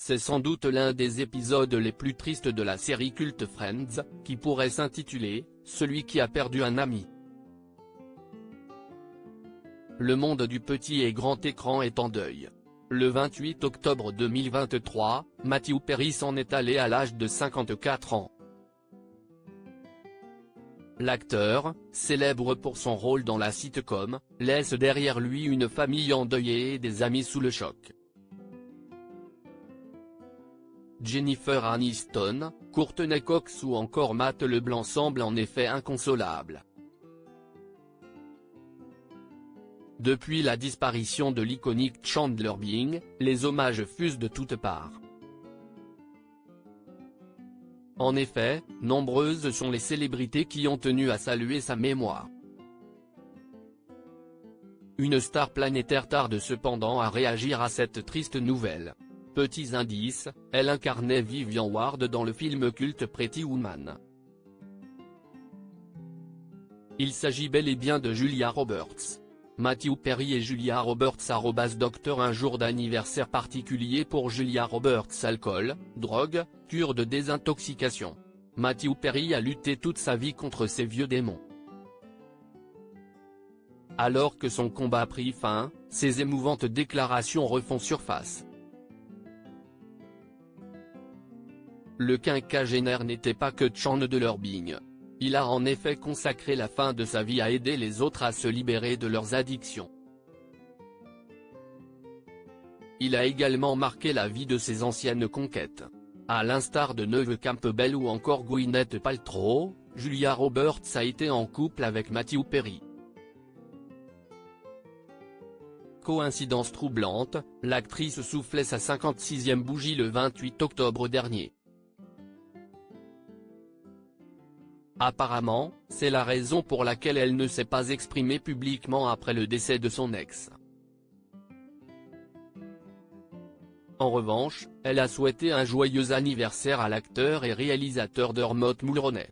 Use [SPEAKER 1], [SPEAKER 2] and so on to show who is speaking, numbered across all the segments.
[SPEAKER 1] c'est sans doute l'un des épisodes les plus tristes de la série culte Friends, qui pourrait s'intituler « Celui qui a perdu un ami ». Le monde du petit et grand écran est en deuil. Le 28 octobre 2023, Matthew Perry s'en est allé à l'âge de 54 ans. L'acteur, célèbre pour son rôle dans la sitcom, laisse derrière lui une famille endeuillée et des amis sous le choc. Jennifer Aniston, Courteney Cox ou encore Matt LeBlanc semblent en effet inconsolables. Depuis la disparition de l'iconique Chandler Bing, les hommages fusent de toutes parts. En effet, nombreuses sont les célébrités qui ont tenu à saluer sa mémoire. Une star planétaire tarde cependant à réagir à cette triste nouvelle. Petits indices, elle incarnait Vivian Ward dans le film culte Pretty Woman. Il s'agit bel et bien de Julia Roberts. Matthew Perry et Julia Roberts @Docteur Un jour d'anniversaire particulier pour Julia Roberts. Alcool, drogue, cure de désintoxication. Matthew Perry a lutté toute sa vie contre ses vieux démons. Alors que son combat prit fin, ses émouvantes déclarations refont surface. Le quinquagénaire n'était pas que Chandler Bing. Il a en effet consacré la fin de sa vie à aider les autres à se libérer de leurs addictions. Il a également marqué la vie de ses anciennes conquêtes. À l'instar de Neve Campbell ou encore Gwyneth Paltrow, Julia Roberts a été en couple avec Matthew Perry. Coïncidence troublante, l'actrice soufflait sa 56e bougie le 28 octobre dernier. Apparemment, c'est la raison pour laquelle elle ne s'est pas exprimée publiquement après le décès de son ex. En revanche, elle a souhaité un joyeux anniversaire à l'acteur et réalisateur Dermot Mulroney.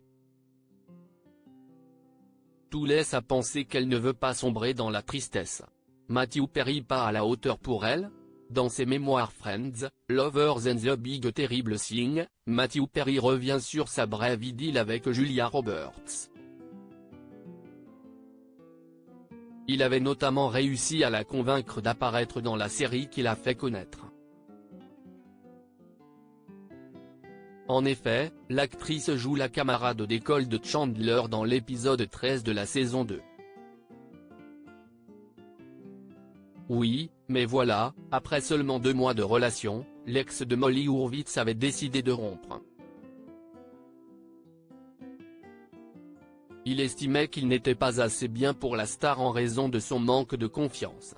[SPEAKER 1] Tout laisse à penser qu'elle ne veut pas sombrer dans la tristesse. Matthew Perry pas à la hauteur pour elle ? Dans ses mémoires Friends, Lovers and the Big Terrible Thing, Matthew Perry revient sur sa brève idylle avec Julia Roberts. Il avait notamment réussi à la convaincre d'apparaître dans la série qu'il a fait connaître. En effet, l'actrice joue la camarade d'école de Chandler dans l'épisode 13 de la saison 2. Oui, mais voilà, après seulement 2 mois de relation, l'ex de Molly Hurwitz avait décidé de rompre. Il estimait qu'il n'était pas assez bien pour la star en raison de son manque de confiance.